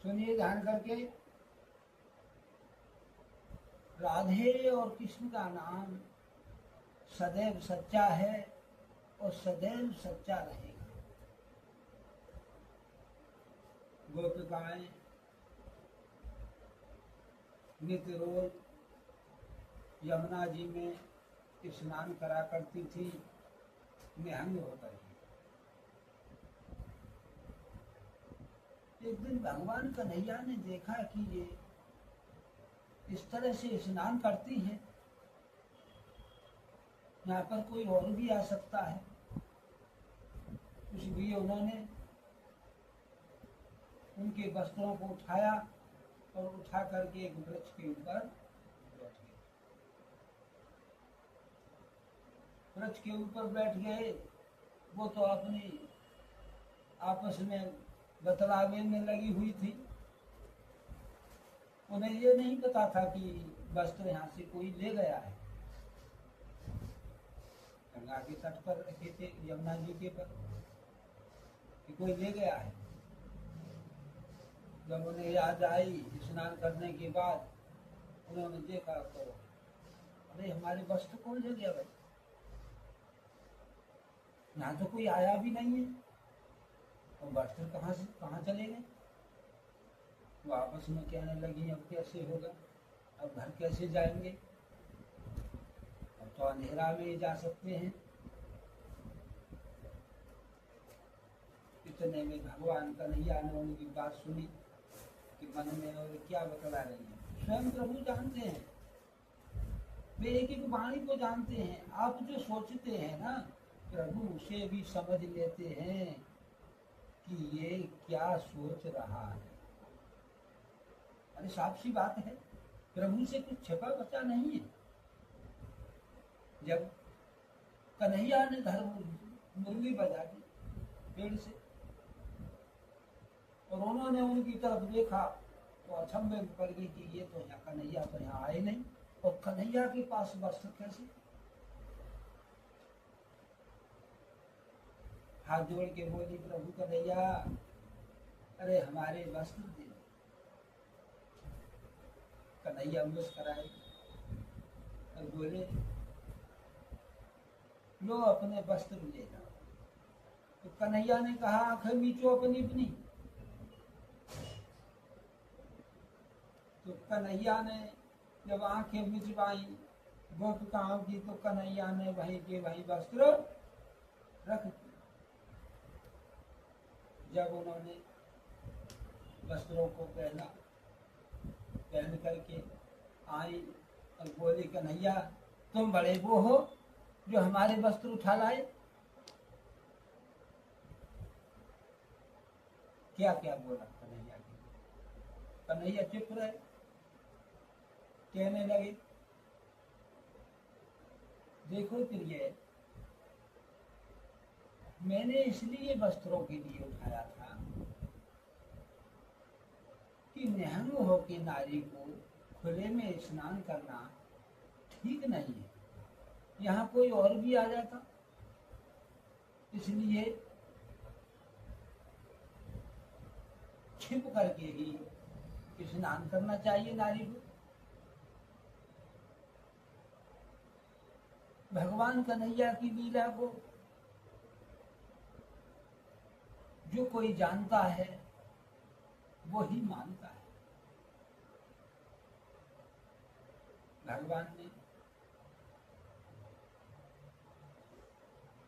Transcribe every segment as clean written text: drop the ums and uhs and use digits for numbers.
सुनिए ध्यान करके, राधे और कृष्ण का नाम सदैव सच्चा है और सदैव सच्चा रहेगा। गोपिकाएं नित्य रोज यमुना जी में स्नान करा करती थी निहंग होकर ही। एक दिन भगवान कन्हैया ने देखा कि ये इस तरह से स्नान करती है, यहाँ पर कोई और भी आ सकता है। इसलिए उन्होंने उनके वस्त्रों को उठाया और उठा करके एक वृक्ष के ऊपर बैठ गए। वृक्ष के ऊपर बैठ गए। वो तो अपनी आपस में बतलावे में लगी हुई थी। उन्हें ये नहीं पता था कि वस्त्र यहाँ से कोई ले गया है। गंगा के तट पर रखे थे, यमुना जी के पर, कि कोई ले गया है। जब उन्हें याद आई स्नान करने के बाद, उन्होंने देखा तो अरे हमारे वस्त्र कौन ले गया भाई, यहाँ तो कोई आया भी नहीं है और वस्त्र कहाँ चले गए। वो आपस में कहने लगी अब कैसे होगा, अब घर कैसे जाएंगे, अब तो अंधेरा में जा सकते हैं। इतने में भगवान कन्हैया ने उनकी बात सुनी कि मन में और क्या बतला रही है। स्वयं प्रभु जानते हैं, वे एक एक वाणी को जानते हैं। आप जो सोचते हैं ना, प्रभु उसे भी समझ लेते हैं कि ये क्या सोच रहा है। अरे साफ सी बात है, प्रभु से कुछ छिपा बचा नहीं है। जब कन्हैया ने मुरली बजा दी पेड़ से और उन्होंने उनकी तरफ देखा तो अचंभे में पड़ गई कि ये तो यहाँ कन्हैया तो यहाँ आए नहीं, और कन्हैया के पास वस्त्र कैसे। हाथ जोड़ के बोली, प्रभु कन्हैया अरे हमारे वस्त्र दे। कन्हैया मुस्कुराए और बोले, लो अपने वस्त्र ले जाओ। तो कन्हैया ने कहा, आंखें मीचो अपनी अपनी। तो कन्हैया ने जब आंखें मिचवाई गोपिकाओं की, तो कन्हैया ने वहीं के वहीं वस्त्र रख दिए। जब उन्होंने वस्त्रों को पहन करके आई और बोली, कन्हैया तुम बड़े वो हो जो हमारे वस्त्र उठा लाए। क्या क्या बोला कन्हैया की। कन्हैया चुप रहे। कहने लगे, देखो प्रिय, मैंने इसलिए वस्त्रों के लिए उठाया था कि निहंग होकर नारी को खुले में स्नान करना ठीक नहीं है। यहाँ कोई और भी आ जाता, इसलिए छिप करके ही स्नान करना चाहिए नारी को। भगवान कन्हैया की लीला को जो कोई जानता है वो ही मानता है। भगवान ने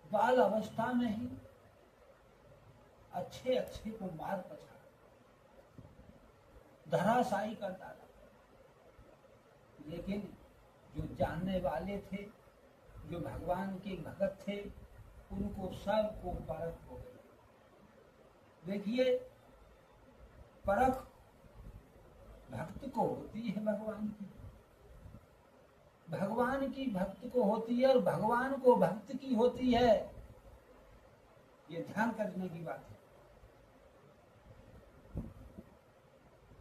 बाल अवस्था में ही अच्छे अच्छे को मार पछाड़ा, धराशायी कर डाला। लेकिन जो जानने वाले थे, जो भगवान के भगत थे, उनको सबको परख हो गई। देखिए, परख भक्त को होती है भगवान की, भगवान की भक्त को होती है और भगवान को भक्त की होती है। ये ध्यान करने की बात है।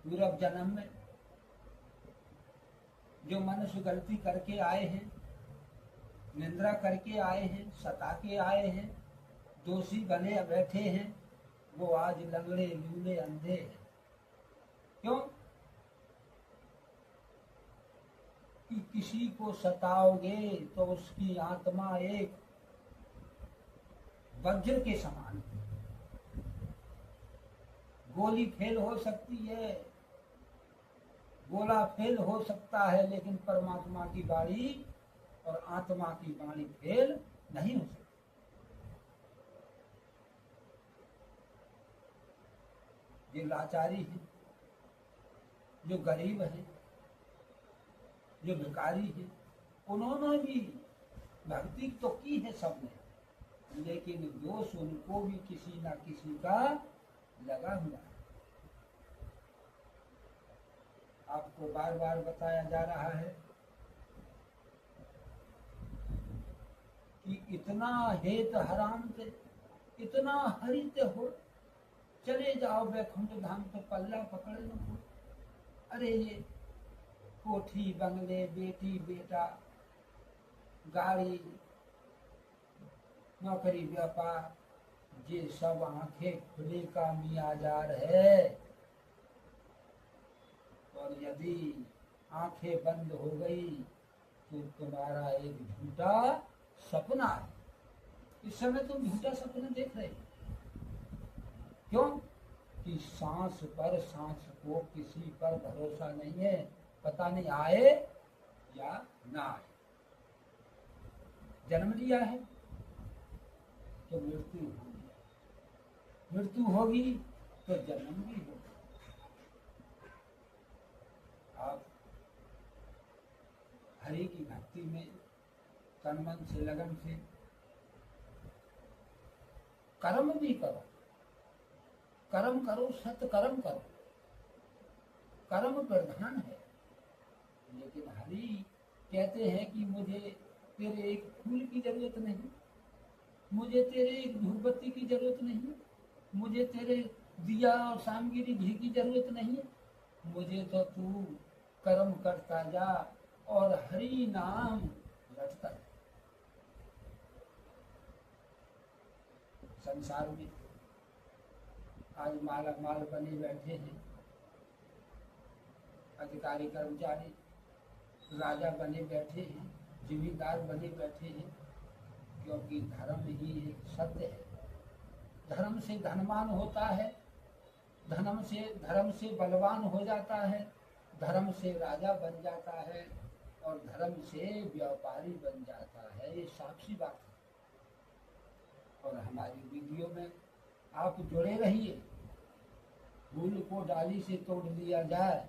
पूर्व जन्म में जो मनुष्य गलती करके आए हैं, निंदा करके आए हैं, सता के आए हैं, दोषी बने बैठे हैं, वो आज लंगड़े लूले अंधे हैं। क्यों कि किसी को सताओगे तो उसकी आत्मा एक वज्र के समान है। गोली फेल हो सकती है, गोला फेल हो सकता है, लेकिन परमात्मा की बाणी और आत्मा की बाणी फेल नहीं हो सकती। जो लाचारी है, जो गरीब है, जो भिखारी है, उन्होंने भी भक्ति तो की है सबने, लेकिन दोष उनको भी किसी ना किसी का लगा हुआ है। आपको बार बार बताया जा रहा है कि इतना हेत हराम थे, इतना हरित हो, चले जाओ वैकुंठ धाम तो पल्ला पकड़ लो। अरे ये कोठी बंगले, बेटी बेटा, गाड़ी, नौकरी, व्यापार, ये सब आंखें खुले का मियाजार है। और यदि आंखें बंद हो गई तो तुम्हारा एक झूठा सपना है। इस समय तुम झूठा सपना देख रहे हो। क्यों कि सांस पर सांस को किसी पर भरोसा नहीं है, पता नहीं आए या ना आए। जन्म लिया है तो मृत्यु होगी, मृत्यु होगी तो जन्म भी होगा। आप हरि की भक्ति में तन मन से लगन से कर्म भी करो, कर्म करो, सत्य कर्म करो, कर्म प्रधान है। लेकिन हरि कहते हैं कि मुझे तेरे एक फूल की जरूरत नहीं, मुझे तेरे एक धूपबत्ती की जरूरत नहीं, मुझे तेरे दिया और सामग्री घी की जरूरत नहीं, मुझे तो तू कर्म करता जा और हरि नाम रटता जा। संसार में आज माला माल बने बैठे हैं, अधिकारी कर्मचारी राजा बने बैठे हैं, जिम्मेदार बने बैठे हैं, क्योंकि धर्म ही एक सत्य है। धर्म से धनवान होता है, धर्म से बलवान हो जाता है, धर्म से राजा बन जाता है और धर्म से व्यापारी बन जाता है। ये साफ सी बात है। और हमारी वीडियो में आप जुड़े रहिए। फूल को डाली से तोड़ लिया जाए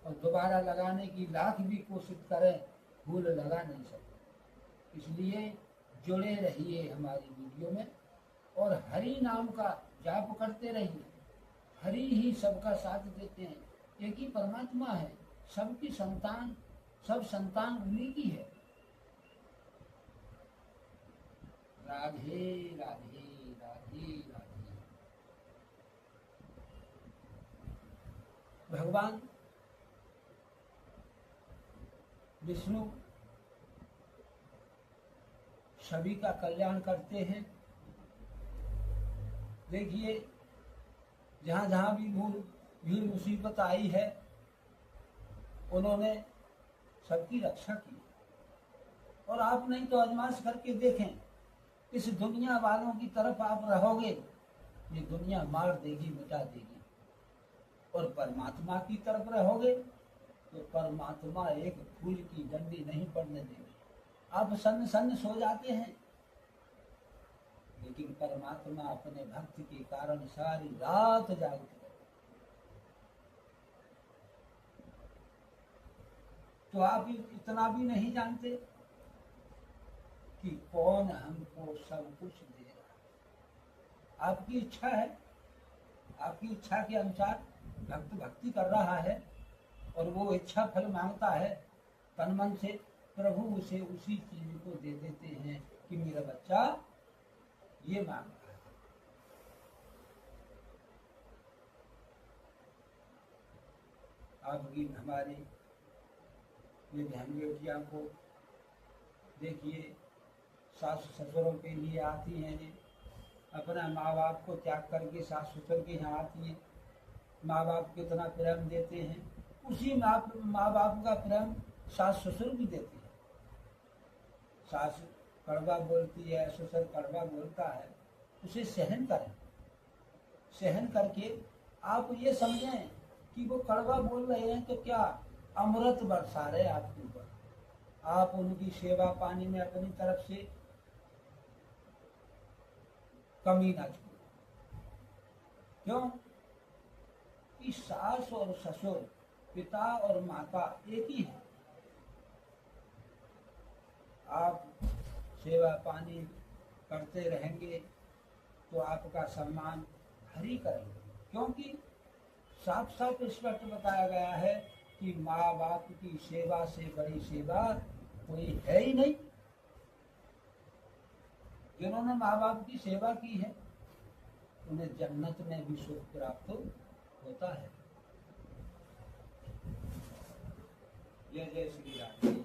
और दोबारा लगाने की लाख भी कोशिश करें, फूल लगा नहीं सकते। इसलिए जुड़े रहिए हमारी वीडियो में और हरि नाम का जाप करते रहिए। हरि ही सबका साथ देते हैं। एक ही परमात्मा है, सबकी संतान, सब संतान उन्हीं की है। राधे राधे राधे राधे। भगवान विष्णु सभी का कल्याण करते हैं। देखिए जहाँ जहाँ भी भीड़ मुसीबत आई है, उन्होंने सबकी रक्षा की। और आप नहीं तो आजमाइश करके देखें, इस दुनिया वालों की तरफ आप रहोगे, ये दुनिया मार देगी, मिटा देगी। और परमात्मा की तरफ रहोगे तो परमात्मा एक फूल की डंडी नहीं पड़ने देगी। आप सन्न सन्न सो जाते हैं, लेकिन परमात्मा अपने भक्त के कारण सारी रात जागते रहते। तो आप इतना भी नहीं जानते कि कौन हमको सब कुछ दे रहा है। आपकी इच्छा है, आपकी इच्छा के अनुसार भक्त भक्ति कर रहा है और वो इच्छा फल मांगता है तन मन से, प्रभु उसे उसी चीज को दे देते हैं कि मेरा बच्चा ये मांग रहा है। आपकी हमारी ये बहन बेटियां को देखिए, सास ससुरों के लिए आती हैं, अपना माँ बाप को त्याग करके सास ससुर के यहाँ आती हैं। माँ बाप कितना प्रेम देते हैं, उसी माँ बाप का प्रेम सास ससुर भी देते हैं। सास कड़वा बोलती है, ससुर कड़वा बोलता है, उसे सहन करें। सहन करके आप ये समझें कि वो कड़वा बोल रहे हैं तो क्या अमृत बरसा रहे आपके ऊपर। आप उनकी सेवा पानी में अपनी तरफ से कमी ना छोड़ो। क्यों कि सास और ससुर, पिता और माता एक ही है। आप सेवा पानी करते रहेंगे तो आपका सम्मान हरि करेंगे, क्योंकि साफ साफ स्पष्ट बताया गया है कि माँ बाप की सेवा से बड़ी सेवा कोई है ही नहीं। जिन्होंने माँ बाप की सेवा की है उन्हें जन्नत में भी सुख प्राप्त होता है। जय जय श्री राम।